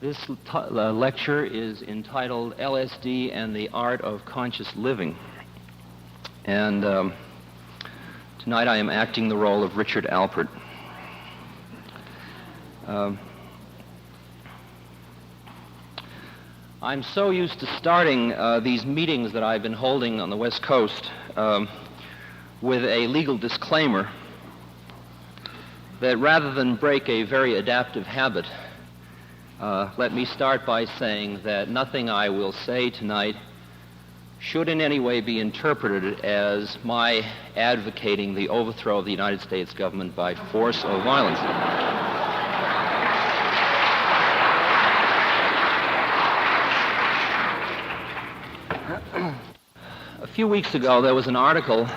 This lecture is entitled LSD and the Art of Conscious Living. And tonight I am acting the role of Richard Alpert. I'm so used to starting these meetings that I've been holding on the West Coast with a legal disclaimer that rather than break a very adaptive habit, let me start by saying that nothing I will say tonight should in any way be interpreted as my advocating the overthrow of the United States government by force or violence. A few weeks ago, there was an article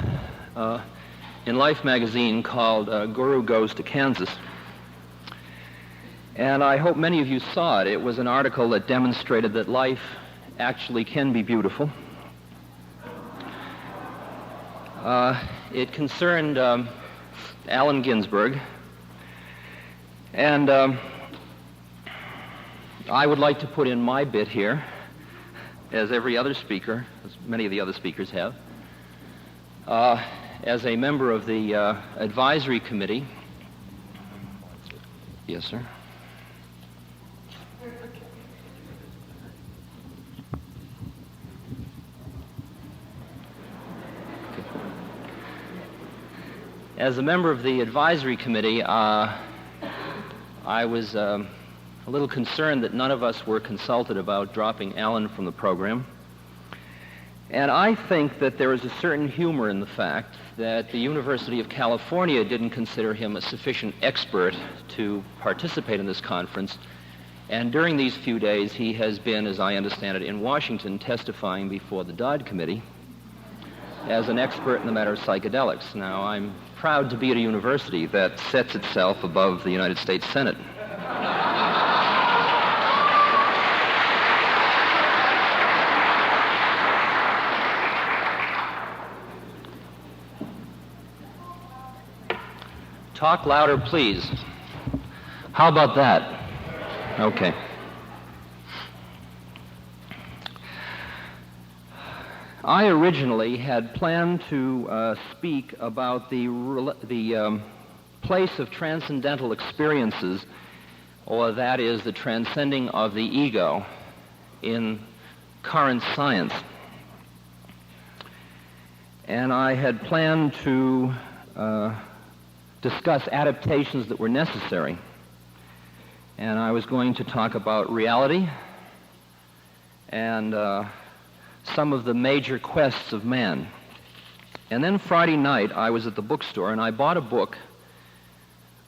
in Life magazine called Guru Goes to Kansas. And I hope many of you saw it. It was an article that demonstrated that life actually can be beautiful. It concerned Allen Ginsberg. And I would like to put in my bit here, as every other speaker, as many of the other speakers have. As a member of the advisory committee. Yes, sir. As a member of the advisory committee, I was a little concerned that none of us were consulted about dropping Allen from the program. And I think that there is a certain humor in the fact that the University of California didn't consider him a sufficient expert to participate in this conference. And during these few days, he has been, as I understand it, in Washington testifying before the Dodd Committee as an expert in the matter of psychedelics. Now, I'm proud to be at a university that sets itself above the United States Senate. Talk louder, please. How about that? Okay. I originally had planned to speak about the place of transcendental experiences, or that is the transcending of the ego in current science. And I had planned to discuss adaptations that were necessary. And I was going to talk about reality and some of the major quests of man. And then Friday night, I was at the bookstore, and I bought a book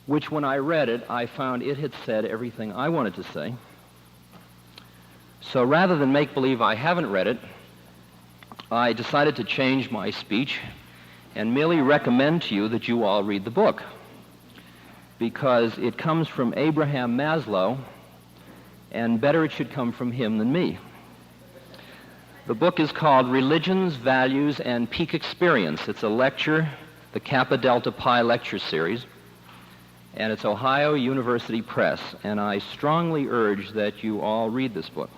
which, when I read it, I found it had said everything I wanted to say. So rather than make believe I haven't read it, I decided to change my speech and merely recommend to you that you all read the book, because it comes from Abraham Maslow, and better it should come from him than me. The book is called Religions, Values, and Peak Experience. It's a lecture, the Kappa Delta Pi lecture series, and it's Ohio University Press, and I strongly urge that you all read this book.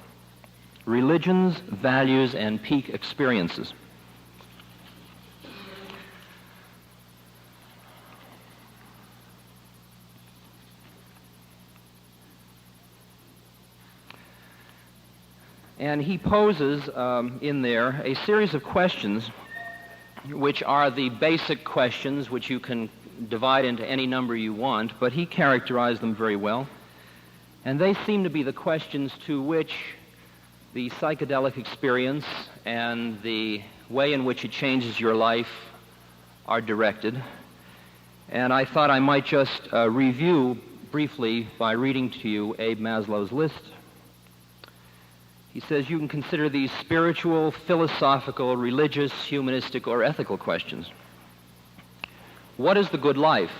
Religions, Values, and Peak Experiences. And he poses in there a series of questions which are the basic questions which you can divide into any number you want, but he characterized them very well. And they seem to be the questions to which the psychedelic experience and the way in which it changes your life are directed. And I thought I might just review briefly by reading to you Abe Maslow's list. He says you can consider these spiritual, philosophical, religious, humanistic, or ethical questions. What is the good life?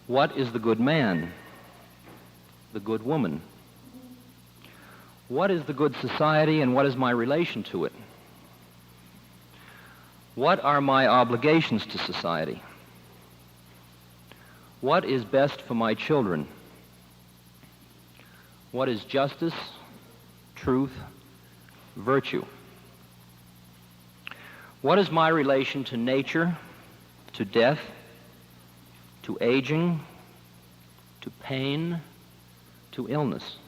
What is the good man? The good woman? What is the good society, and what is my relation to it? What are my obligations to society? What is best for my children? What is justice, truth, virtue? What is my relation to nature, to death, to aging, to pain, to illness?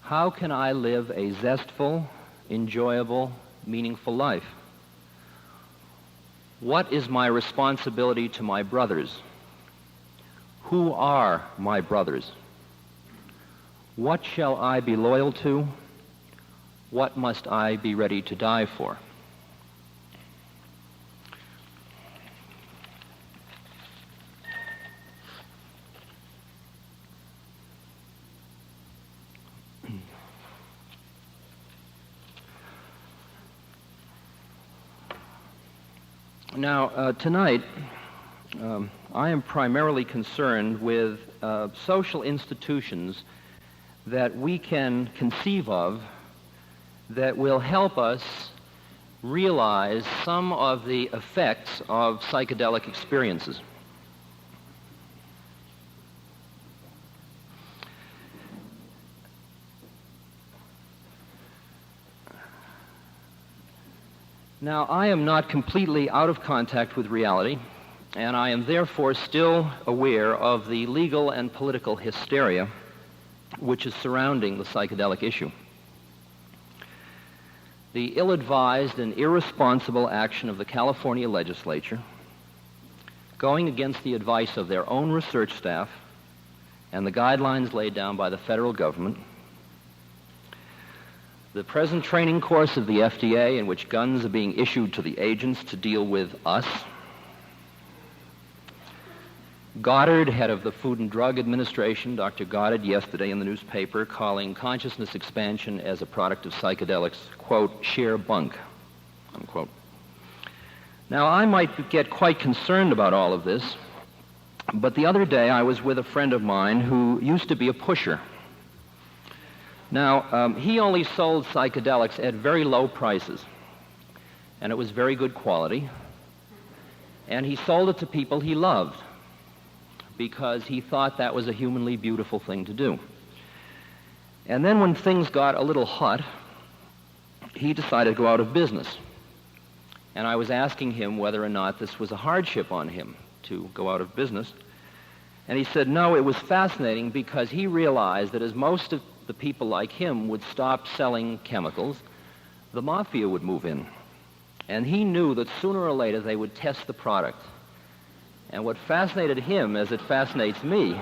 How can I live a zestful, enjoyable, meaningful life? What is my responsibility to my brothers? Who are my brothers? What shall I be loyal to? What must I be ready to die for? Now, tonight, I am primarily concerned with social institutions that we can conceive of that will help us realize some of the effects of psychedelic experiences. Now, I am not completely out of contact with reality, and I am therefore still aware of the legal and political hysteria which is surrounding the psychedelic issue. The ill-advised and irresponsible action of the California legislature, going against the advice of their own research staff and the guidelines laid down by the federal government, the present training course of the FDA in which guns are being issued to the agents to deal with us, Goddard, head of the Food and Drug Administration, Dr. Goddard, yesterday in the newspaper, calling consciousness expansion as a product of psychedelics, quote, sheer bunk, unquote. Now, I might get quite concerned about all of this, but the other day I was with a friend of mine who used to be a pusher. Now, he only sold psychedelics at very low prices, and it was very good quality, and he sold it to people he loved because he thought that was a humanly beautiful thing to do. And then when things got a little hot, he decided to go out of business. And I was asking him whether or not this was a hardship on him to go out of business. And he said, no, it was fascinating because he realized that as most of the people like him would stop selling chemicals, the mafia would move in. And he knew that sooner or later they would test the product. And what fascinated him, as it fascinates me,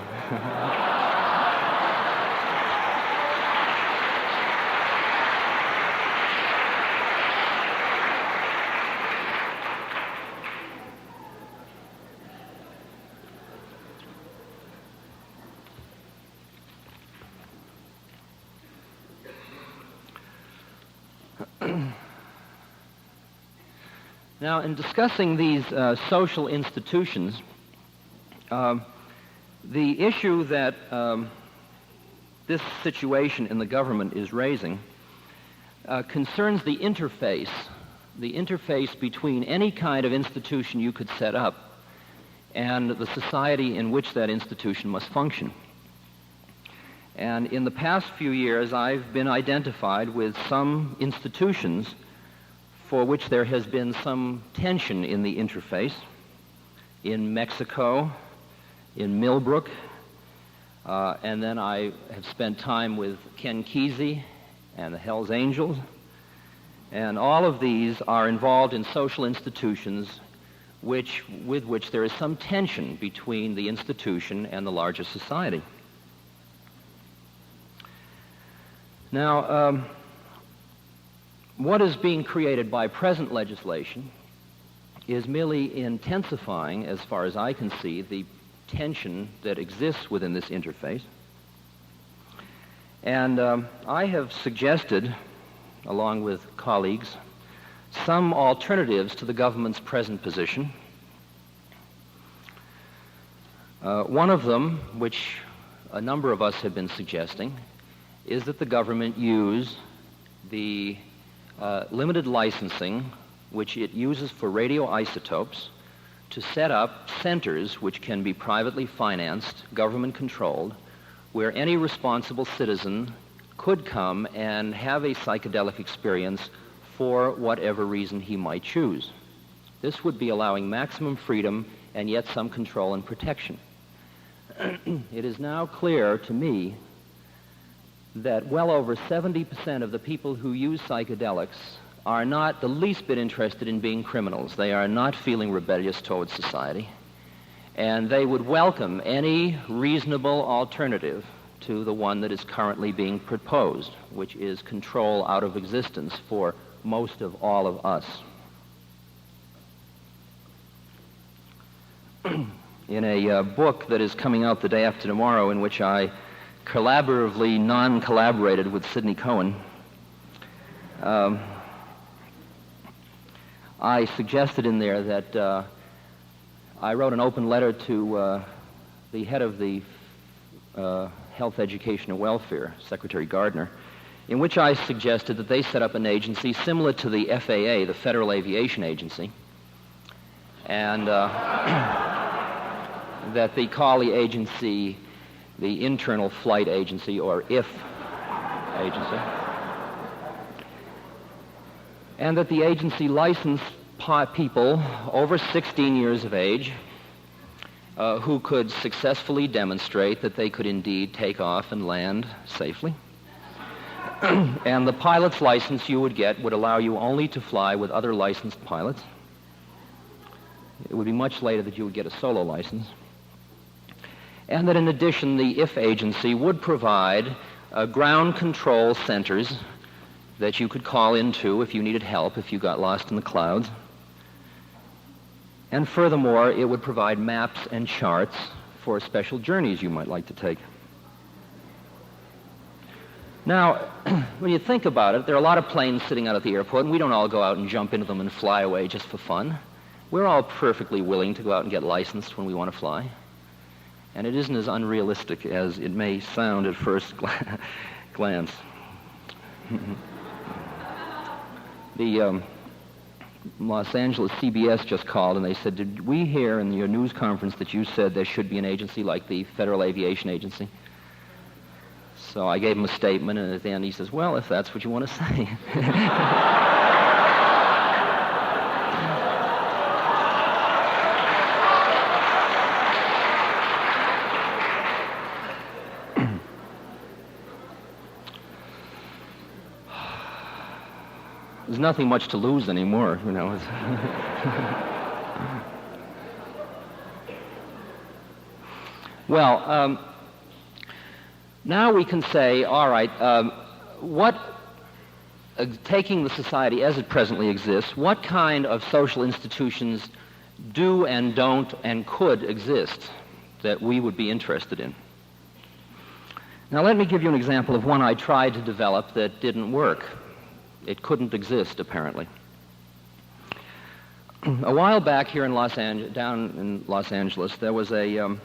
now, in discussing these social institutions, the issue that this situation in the government is raising concerns the interface between any kind of institution you could set up and the society in which that institution must function. And in the past few years, I've been identified with some institutions for which there has been some tension in the interface. In Mexico, in Millbrook, and then I have spent time with Ken Kesey and the Hells Angels, and all of these are involved in social institutions with which there is some tension between the institution and the larger society. Now, what is being created by present legislation is merely intensifying, as far as I can see, the tension that exists within this interface. And I have suggested, along with colleagues, some alternatives to the government's present position. One of them, which a number of us have been suggesting, is that the government use the limited licensing which it uses for radioisotopes to set up centers which can be privately financed, government-controlled, where any responsible citizen could come and have a psychedelic experience for whatever reason he might choose. This would be allowing maximum freedom and yet some control and protection. It is now clear to me that well over 70% of the people who use psychedelics are not the least bit interested in being criminals. They are not feeling rebellious towards society, and they would welcome any reasonable alternative to the one that is currently being proposed, which is control out of existence for most of all of us. In a book that is coming out the day after tomorrow, in which I collaboratively non-collaborated with Sidney Cohen, I suggested in there that I wrote an open letter to the head of the Health, Education, and Welfare, Secretary Gardner, in which I suggested that they set up an agency similar to the FAA, the Federal Aviation Agency, and that they call the agency the Internal Flight Agency, or IF agency, and that the agency licensed people over 16 years of age who could successfully demonstrate that they could indeed take off and land safely. And the pilot's license you would get would allow you only to fly with other licensed pilots. It would be much later that you would get a solo license. And that in addition, the IF agency would provide ground control centers that you could call into if you needed help, if you got lost in the clouds. And furthermore, it would provide maps and charts for special journeys you might like to take. Now, when you think about it, there are a lot of planes sitting out at the airport, and we don't all go out and jump into them and fly away just for fun. We're all perfectly willing to go out and get licensed when we want to fly. And it isn't as unrealistic as it may sound at first glance. The Los Angeles CBS just called, and they said, did we hear in your news conference that you said there should be an agency like the Federal Aviation Agency? So I gave him a statement, and at the end he says, well, if that's what you want to say. There's nothing much to lose anymore, you know. Well, now we can say, all right, taking the society as it presently exists, what kind of social institutions do and don't and could exist that we would be interested in? Now let me give you an example of one I tried to develop that didn't work. It couldn't exist, apparently. A while back here in down in Los Angeles, there was a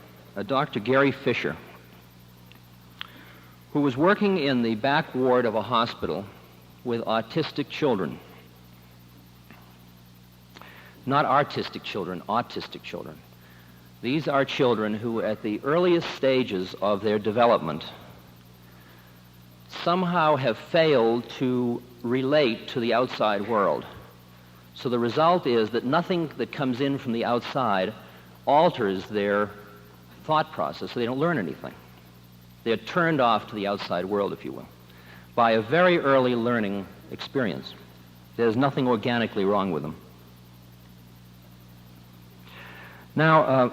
Dr. Gary Fisher who was working in the back ward of a hospital with autistic children. Not artistic children, autistic children. These are children who, at the earliest stages of their development, somehow have failed to relate to the outside world. So the result is that nothing that comes in from the outside alters their thought process, so they don't learn anything. They're turned off to the outside world, if you will, by a very early learning experience. There's nothing organically wrong with them. Now,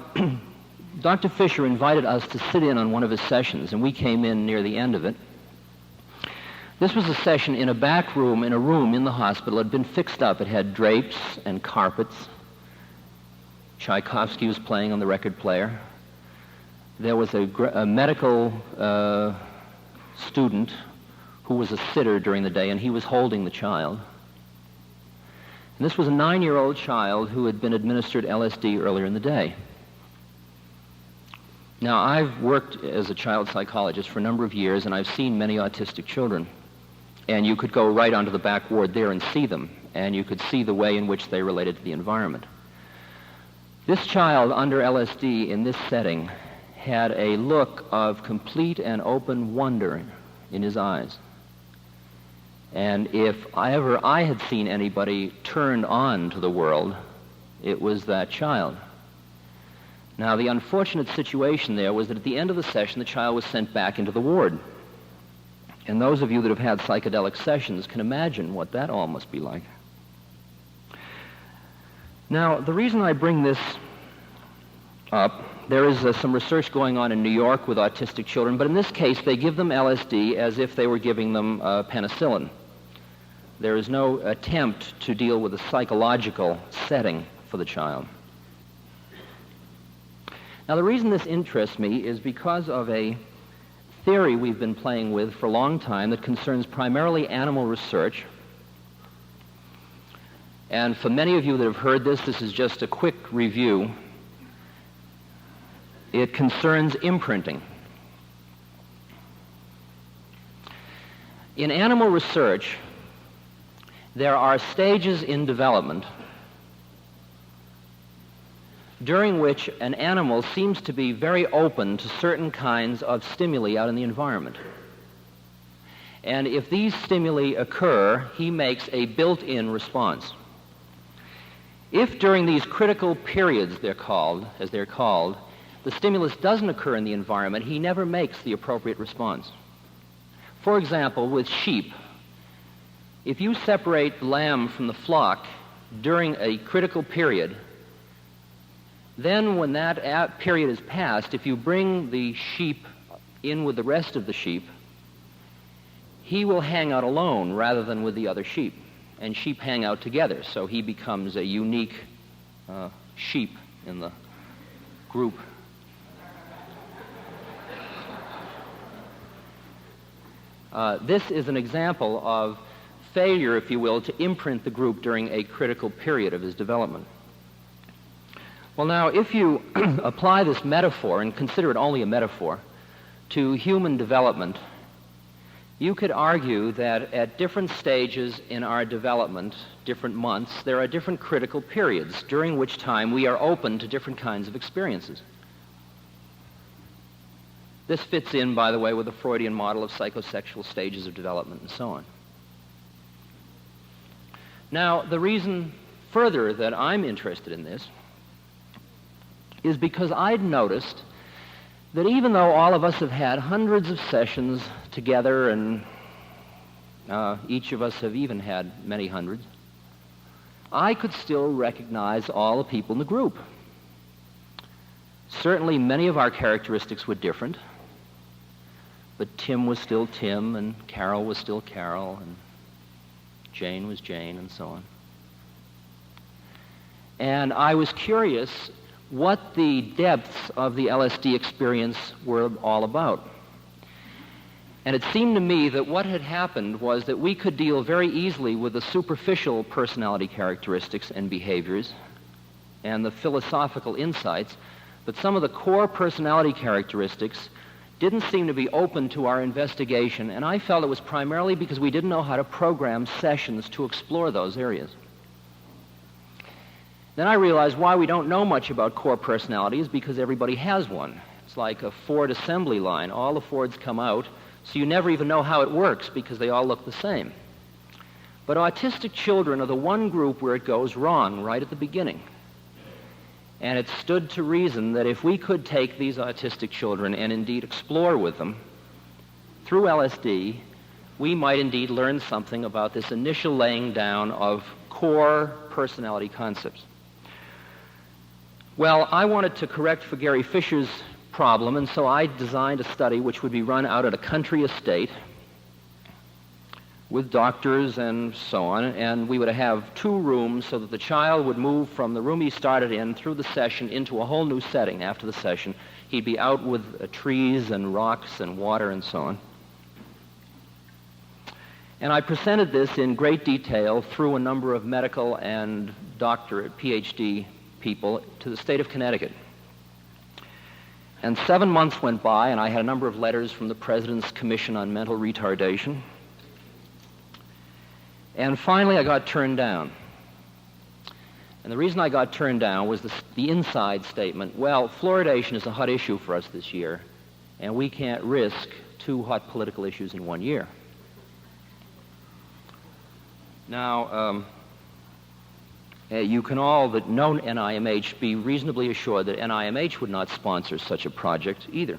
Dr. Fisher invited us to sit in on one of his sessions, and we came in near the end of it. This was a session in a back room, in a room in the hospital. It had been fixed up. It had drapes and carpets. Tchaikovsky was playing on the record player. There was a medical student who was a sitter during the day, and he was holding the child. And this was a 9-year-old child who had been administered LSD earlier in the day. Now, I've worked as a child psychologist for a number of years, and I've seen many autistic children. And you could go right onto the back ward there and see them, and you could see the way in which they related to the environment. This child under LSD in this setting had a look of complete and open wonder in his eyes. And if I had seen anybody turned on to the world, it was that child. Now, the unfortunate situation there was that at the end of the session, the child was sent back into the ward. And those of you that have had psychedelic sessions can imagine what that all must be like. Now, the reason I bring this up, there is some research going on in New York with autistic children, but in this case, they give them LSD as if they were giving them penicillin. There is no attempt to deal with a psychological setting for the child. Now, the reason this interests me is because of a theory we've been playing with for a long time that concerns primarily animal research. And for many of you that have heard this, this is just a quick review. It concerns imprinting. In animal research, there are stages in development during which an animal seems to be very open to certain kinds of stimuli out in the environment. And if these stimuli occur, he makes a built-in response. If during these critical periods, as they're called, the stimulus doesn't occur in the environment, he never makes the appropriate response. For example, with sheep, if you separate the lamb from the flock during a critical period, then when that period is passed, if you bring the sheep in with the rest of the sheep, he will hang out alone rather than with the other sheep. And sheep hang out together, so he becomes a unique sheep in the group. This is an example of failure, if you will, to imprint the group during a critical period of his development. Well, now, if you apply this metaphor, and consider it only a metaphor, to human development, you could argue that at different stages in our development, different months, there are different critical periods during which time we are open to different kinds of experiences. This fits in, by the way, with the Freudian model of psychosexual stages of development and so on. Now, the reason further that I'm interested in this is because I'd noticed that even though all of us have had hundreds of sessions together, and each of us have even had many hundreds, I could still recognize all the people in the group. Certainly many of our characteristics were different, but Tim was still Tim, and Carol was still Carol, and Jane was Jane, and so on. And I was curious what the depths of the LSD experience were all about. And it seemed to me that what had happened was that we could deal very easily with the superficial personality characteristics and behaviors and the philosophical insights, but some of the core personality characteristics didn't seem to be open to our investigation, and I felt it was primarily because we didn't know how to program sessions to explore those areas. Then I realized why we don't know much about core personality is because everybody has one. It's like a Ford assembly line. All the Fords come out, so you never even know how it works because they all look the same. But autistic children are the one group where it goes wrong right at the beginning. And it stood to reason that if we could take these autistic children and indeed explore with them through LSD, we might indeed learn something about this initial laying down of core personality concepts. Well, I wanted to correct for Gary Fisher's problem, and so I designed a study which would be run out at a country estate with doctors and so on, and we would have 2 rooms so that the child would move from the room he started in through the session into a whole new setting after the session. He'd be out with trees and rocks and water and so on. And I presented this in great detail through a number of medical and doctorate, PhD people to the state of Connecticut. And 7 months went by, and I had a number of letters from the President's Commission on Mental Retardation. And finally, I got turned down. And the reason I got turned down was the inside statement, well, fluoridation is a hot issue for us this year, and we can't risk 2 hot political issues in 1 year. Now, you can all that know NIMH be reasonably assured that NIMH would not sponsor such a project either.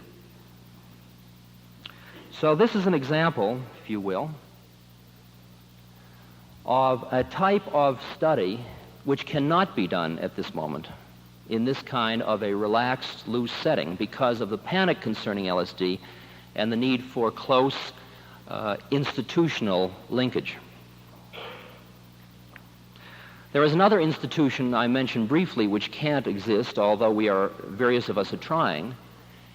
So this is an example, if you will, of a type of study which cannot be done at this moment in this kind of a relaxed, loose setting because of the panic concerning LSD and the need for close institutional linkage. There is another institution I mentioned briefly which can't exist, although various of us are trying,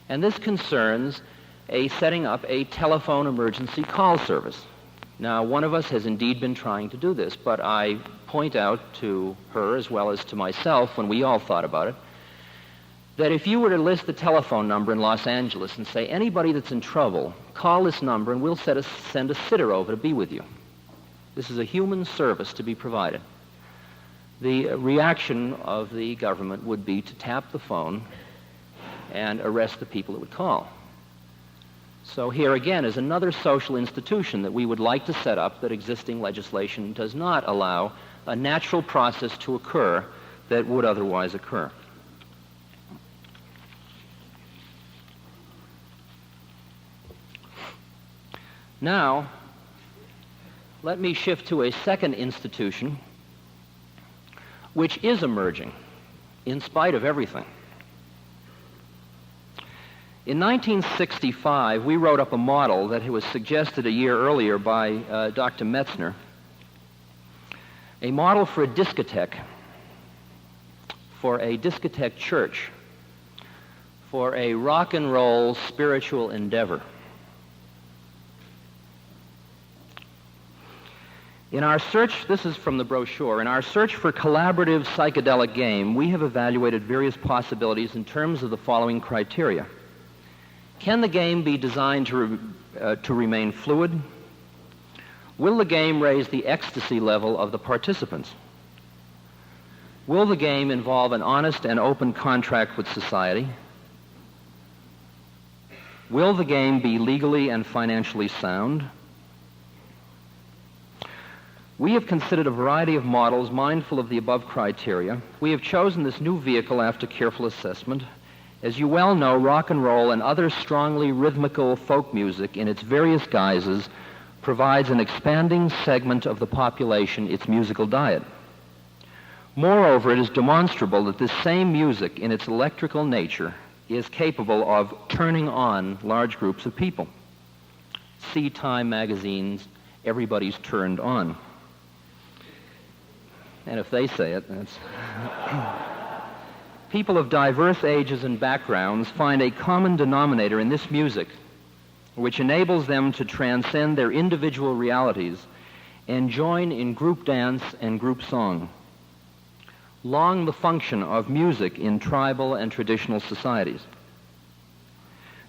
and this concerns setting up a telephone emergency call service. Now, one of us has indeed been trying to do this, but I point out to her as well as to myself when we all thought about it, that if you were to list the telephone number in Los Angeles and say, anybody that's in trouble, call this number and we'll send a sitter over to be with you. This is a human service to be provided. The reaction of the government would be to tap the phone and arrest the people that would call. So here again is another social institution that we would like to set up that existing legislation does not allow a natural process to occur that would otherwise occur. Now, let me shift to a second institution which is emerging in spite of everything. In 1965, we wrote up a model that was suggested a year earlier by Dr. Metzner, a model for a discotheque church, for a rock and roll spiritual endeavor. In our search, this is from the brochure, in our search for collaborative psychedelic game, we have evaluated various possibilities in terms of the following criteria. Can the game be designed to remain fluid? Will the game raise the ecstasy level of the participants? Will the game involve an honest and open contract with society? Will the game be legally and financially sound? We have considered a variety of models mindful of the above criteria. We have chosen this new vehicle after careful assessment. As you well know, rock and roll and other strongly rhythmical folk music in its various guises provides an expanding segment of the population its musical diet. Moreover, it is demonstrable that this same music in its electrical nature is capable of turning on large groups of people. See Time magazine's Everybody's Turned On. And if they say it, that's... People of diverse ages and backgrounds find a common denominator in this music, which enables them to transcend their individual realities and join in group dance and group song. Long the function of music in tribal and traditional societies.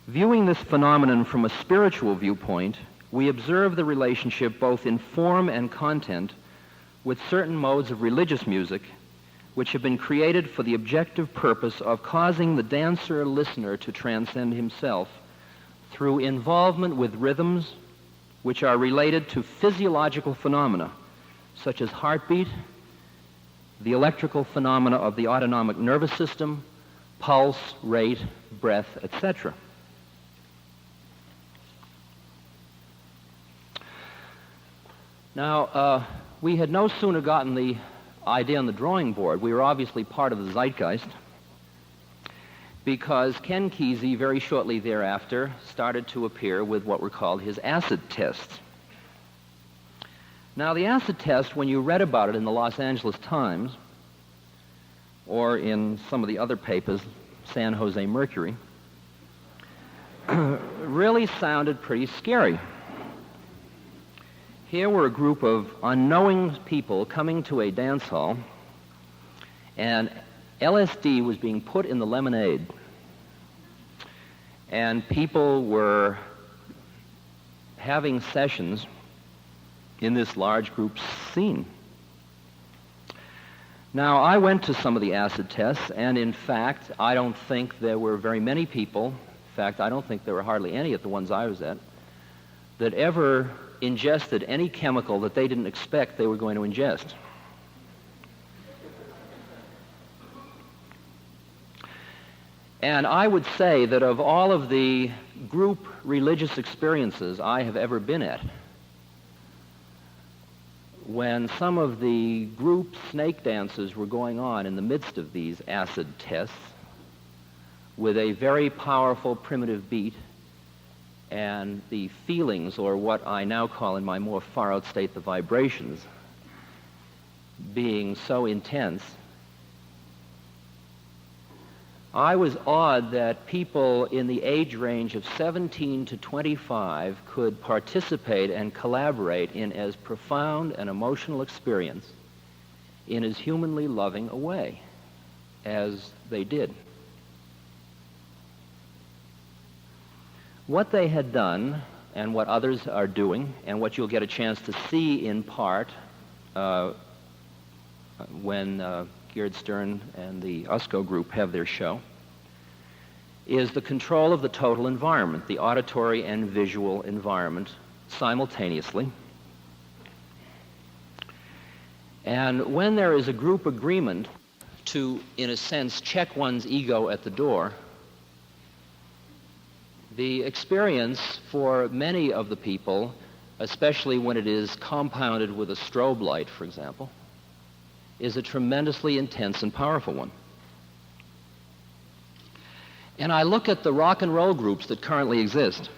Viewing this phenomenon from a spiritual viewpoint, we observe the relationship both in form and content with certain modes of religious music which have been created for the objective purpose of causing the dancer-listener to transcend himself through involvement with rhythms which are related to physiological phenomena such as heartbeat, the electrical phenomena of the autonomic nervous system, pulse, rate, breath, etc. Now, we had no sooner gotten the idea on the drawing board. We were obviously part of the zeitgeist because Ken Kesey very shortly thereafter started to appear with what were called his acid tests. Now, the acid test, when you read about it in the Los Angeles Times or in some of the other papers, San Jose Mercury, really sounded pretty scary. Here were a group of unknowing people coming to a dance hall, and LSD was being put in the lemonade, and people were having sessions in this large group scene. Now, I went to some of the acid tests, and in fact, I don't think there were very many people, in fact, I don't think there were hardly any at the ones I was at, that ever ingested any chemical that they didn't expect they were going to ingest. And I would say that of all of the group religious experiences I have ever been at, when some of the group snake dances were going on in the midst of these acid tests with a very powerful primitive beat and the feelings, or what I now call in my more far-out state the vibrations, being so intense, I was awed that people in the age range of 17 to 25 could participate and collaborate in as profound an emotional experience in as humanly loving a way as they did. What they had done, and what others are doing, and what you'll get a chance to see in part when Gerd Stern and the USCO group have their show, is the control of the total environment, the auditory and visual environment simultaneously. And when there is a group agreement to, in a sense, check one's ego at the door, the experience for many of the people, especially when it is compounded with a strobe light, for example, is a tremendously intense and powerful one. And I look at the rock and roll groups that currently exist.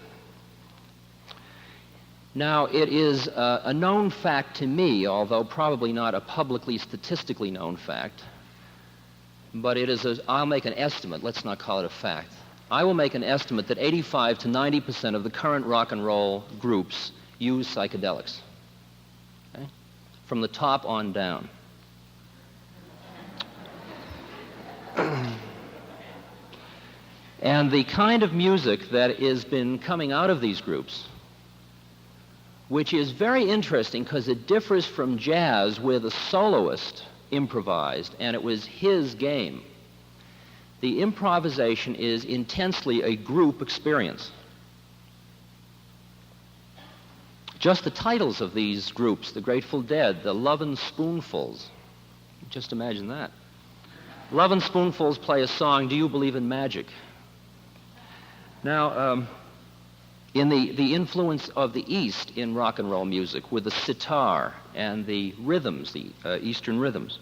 Now, it is a known fact to me, although probably not a publicly statistically known fact, but it is I'll make an estimate, let's not call it a fact. I will make an estimate that 85 to 90% of the current rock and roll groups use psychedelics, okay? From the top on down. And the kind of music that has been coming out of these groups, which is very interesting because it differs from jazz where the soloist improvised and it was his game. The improvisation is intensely a group experience. Just the titles of these groups, the Grateful Dead, the Lovin' Spoonfuls, just imagine that. Lovin' Spoonfuls play a song, Do You Believe in Magic? Now, in the influence of the East in rock and roll music with the sitar and the rhythms, the Eastern rhythms.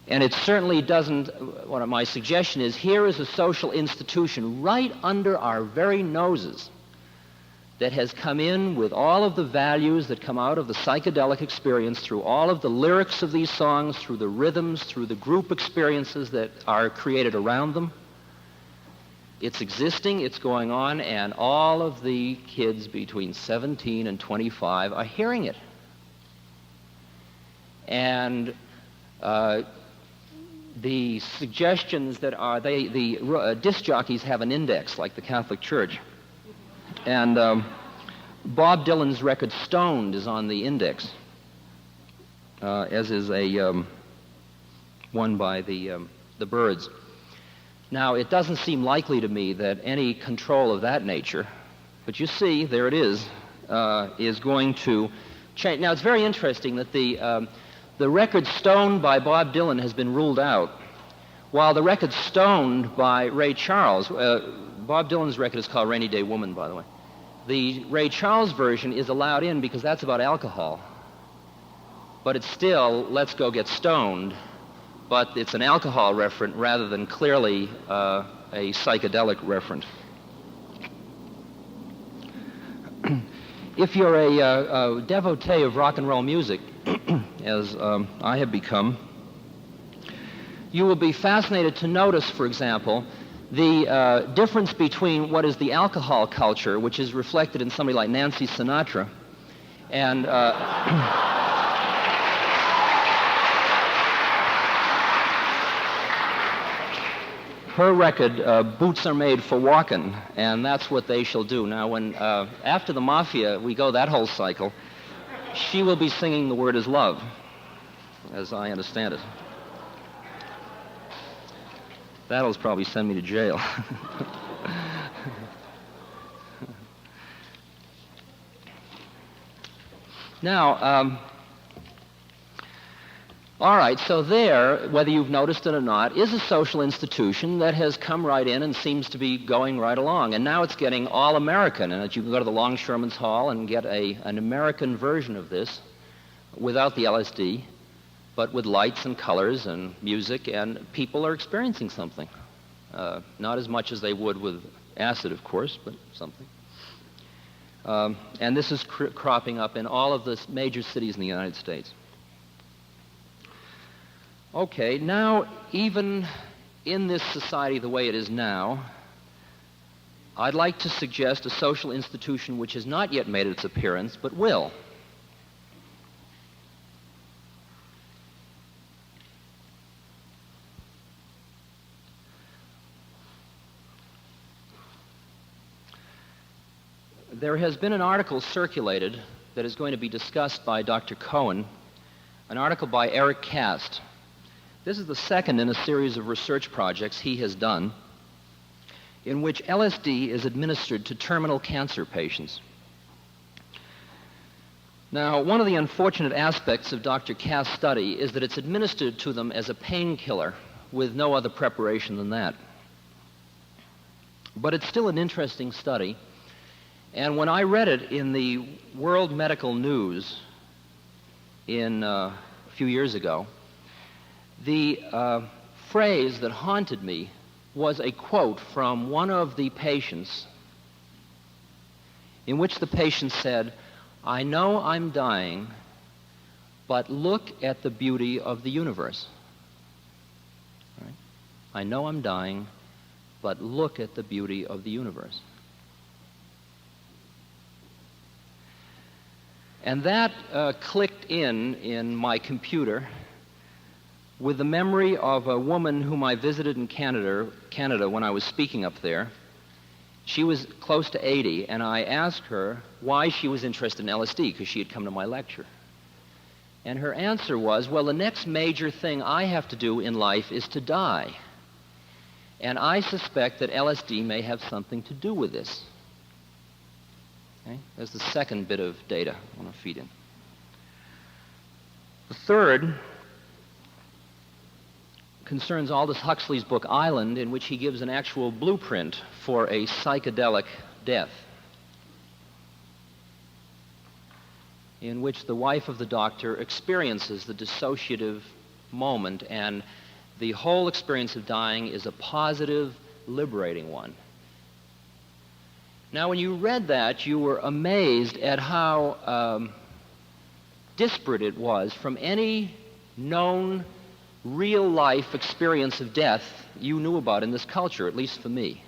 And it certainly doesn't, what my suggestion is, here is a social institution right under our very noses that has come in with all of the values that come out of the psychedelic experience through all of the lyrics of these songs, through the rhythms, through the group experiences that are created around them. It's existing, it's going on, and all of the kids between 17 and 25 are hearing it. And the suggestions that are, the disc jockeys have an index like the Catholic Church. And Bob Dylan's record Stoned is on the index, as is a one by the Byrds. Now, it doesn't seem likely to me that any control of that nature, but you see, there it is going to change. Now, it's very interesting that the record Stoned by Bob Dylan has been ruled out, while the record Stoned by Ray Charles, Bob Dylan's record is called Rainy Day Woman, by the way. The Ray Charles version is allowed in because that's about alcohol. But it's still, let's go get stoned, but it's an alcohol referent rather than clearly a psychedelic referent. If you're a devotee of rock and roll music, as I have become, you will be fascinated to notice, for example, the difference between what is the alcohol culture, which is reflected in somebody like Nancy Sinatra, and her record, Boots Are Made for Walking, and that's what they shall do. Now, when after the Mafia, we go that whole cycle, she will be singing The Word Is Love. as I understand it. That'll probably send me to jail. Now, all right, so there, whether you've noticed it or not, is a social institution that has come right in and seems to be going right along. And now it's getting all American, and you can go to the Longshoremen's Hall and get an American version of this without the LSD, but with lights and colors and music, and people are experiencing something. Not as much as they would with acid, of course, but something. And this is cropping up in all of the major cities in the United States. Okay, now, even in this society the way it is now, I'd like to suggest a social institution which has not yet made its appearance, but will. There has been an article circulated that is going to be discussed by Dr. Cohen, an article by Eric Cast. This is the second in a series of research projects he has done in which LSD is administered to terminal cancer patients. Now, one of the unfortunate aspects of Dr. Cast's study is that it's administered to them as a painkiller with no other preparation than that. But it's still an interesting study. And when I read it in the World Medical News a few years ago, the phrase that haunted me was a quote from one of the patients in which the patient said, "I know I'm dying, but look at the beauty of the universe." Right? I know I'm dying, but look at the beauty of the universe. And that clicked in my computer with the memory of a woman whom I visited in Canada when I was speaking up there. She was close to 80, and I asked her why she was interested in LSD, because she had come to my lecture. And her answer was, well, the next major thing I have to do in life is to die. And I suspect that LSD may have something to do with this. Okay? There's the second bit of data I want to feed in. The third concerns Aldous Huxley's book Island, in which he gives an actual blueprint for a psychedelic death, in which the wife of the doctor experiences the dissociative moment, and the whole experience of dying is a positive, liberating one. Now, when you read that, you were amazed at how disparate it was from any known real-life experience of death you knew about in this culture, at least for me.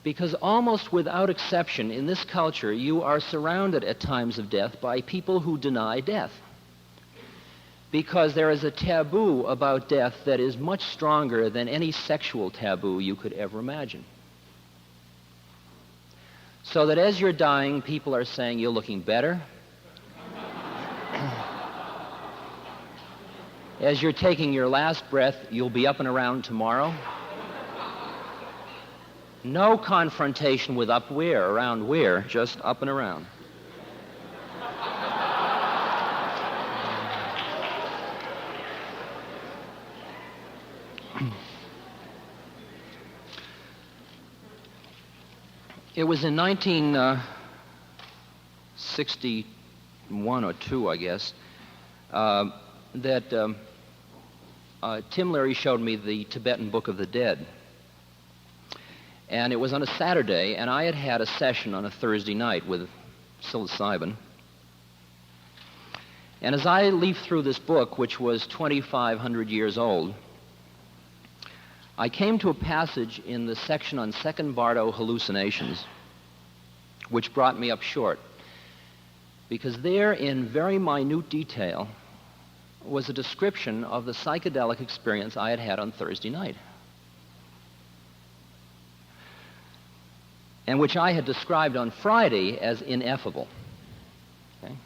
Because almost without exception, in this culture, you are surrounded at times of death by people who deny death. Because there is a taboo about death that is much stronger than any sexual taboo you could ever imagine. So that as you're dying, people are saying, "You're looking better." As you're taking your last breath, "You'll be up and around tomorrow." No confrontation with up where, around where, just up and around. It was in 1961 or 2, I guess, that Tim Leary showed me the Tibetan Book of the Dead. And it was on a Saturday, and I had had a session on a Thursday night with psilocybin. And as I leafed through this book, which was 2,500 years old, I came to a passage in the section on second Bardo hallucinations, which brought me up short. Because there, in very minute detail, was a description of the psychedelic experience I had had on Thursday night, and which I had described on Friday as ineffable. Okay?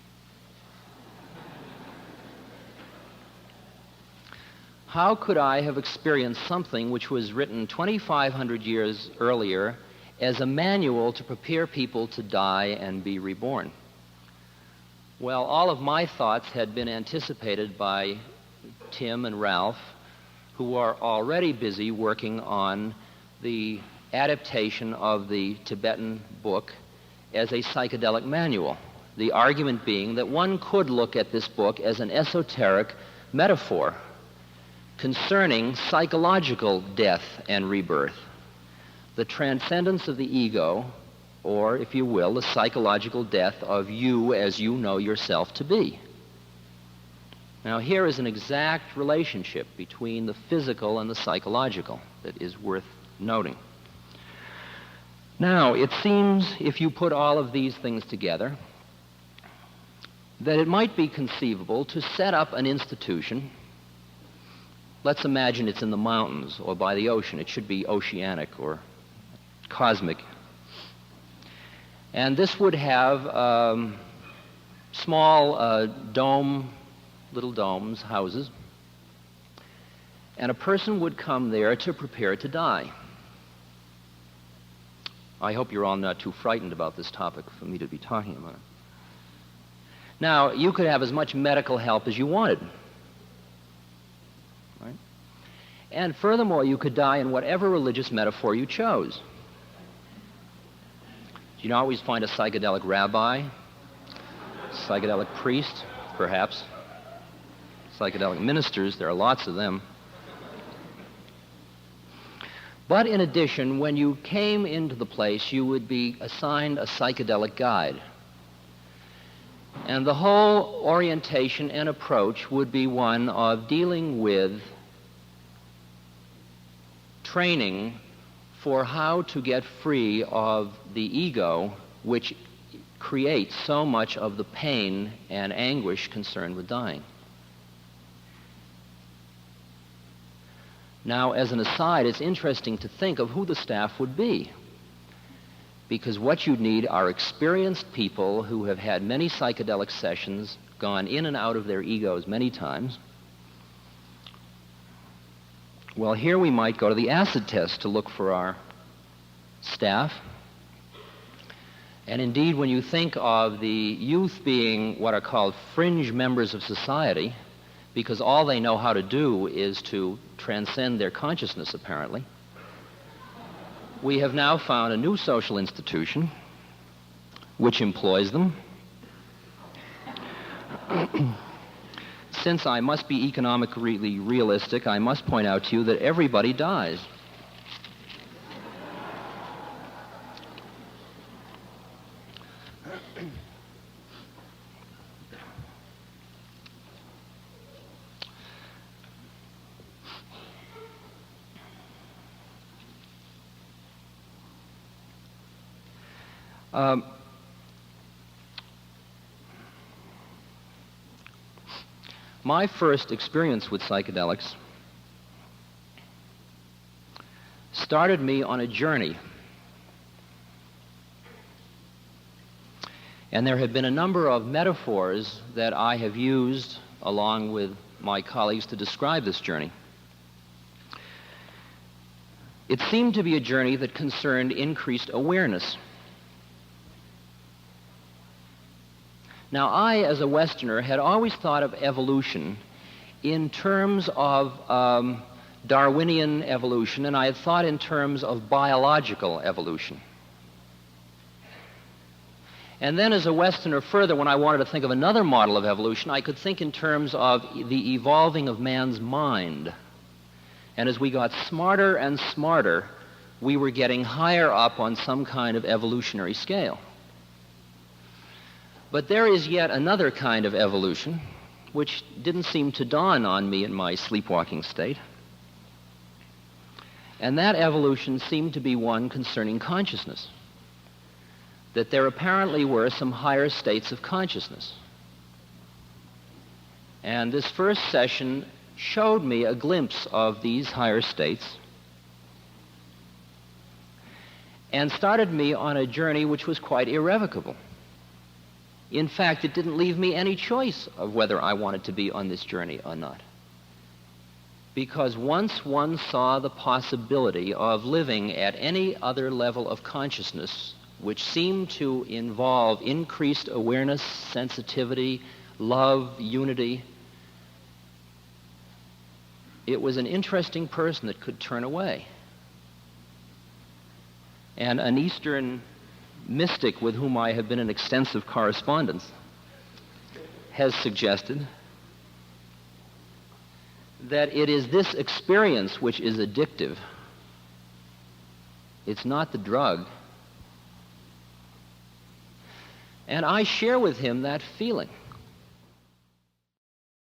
how could I have experienced something which was written 2,500 years earlier as a manual to prepare people to die and be reborn? Well, all of my thoughts had been anticipated by Tim and Ralph, who are already busy working on the adaptation of the Tibetan book as a psychedelic manual. The argument being that one could look at this book as an esoteric metaphor concerning psychological death and rebirth, the transcendence of the ego, or, if you will, the psychological death of you as you know yourself to be. Now, here is an exact relationship between the physical and the psychological that is worth noting. Now, it seems, if you put all of these things together, that it might be conceivable to set up an institution. Let's imagine it's in the mountains or by the ocean. It should be oceanic or cosmic. And this would have small little domes, houses, and a person would come there to prepare to die. I hope you're all not too frightened about this topic for me to be talking about it. Now, you could have as much medical help as you wanted, right? And furthermore, you could die in whatever religious metaphor you chose. You don't always find a psychedelic rabbi, psychedelic priest, perhaps, psychedelic ministers. There are lots of them. But in addition, when you came into the place, you would be assigned a psychedelic guide. And the whole orientation and approach would be one of dealing with training for how to get free of the ego, which creates so much of the pain and anguish concerned with dying. Now, as an aside, it's interesting to think of who the staff would be, because what you'd need are experienced people who have had many psychedelic sessions, gone in and out of their egos many times. Well, here we might go to the acid test to look for our staff. And indeed, when you think of the youth being what are called fringe members of society, because all they know how to do is to transcend their consciousness, apparently, we have now found a new social institution which employs them. Since I must be economically realistic, I must point out to you that everybody dies. My first experience with psychedelics started me on a journey. And there have been a number of metaphors that I have used along with my colleagues to describe this journey. It seemed to be a journey that concerned increased awareness. Now, I, as a Westerner, had always thought of evolution in terms of Darwinian evolution, and I had thought in terms of biological evolution. And then, as a Westerner, further, when I wanted to think of another model of evolution, I could think in terms of the evolving of man's mind. And as we got smarter and smarter, we were getting higher up on some kind of evolutionary scale. But there is yet another kind of evolution which didn't seem to dawn on me in my sleepwalking state. And that evolution seemed to be one concerning consciousness, that there apparently were some higher states of consciousness. And this first session showed me a glimpse of these higher states and started me on a journey which was quite irrevocable. In fact, it didn't leave me any choice of whether I wanted to be on this journey or not. because once one saw the possibility of living at any other level of consciousness which seemed to involve increased awareness, sensitivity, love, unity, it was an interesting person that could turn away. And an Eastern mystic with whom I have been in extensive correspondence has suggested that it is this experience which is addictive. It's not the drug. And I share with him that feeling.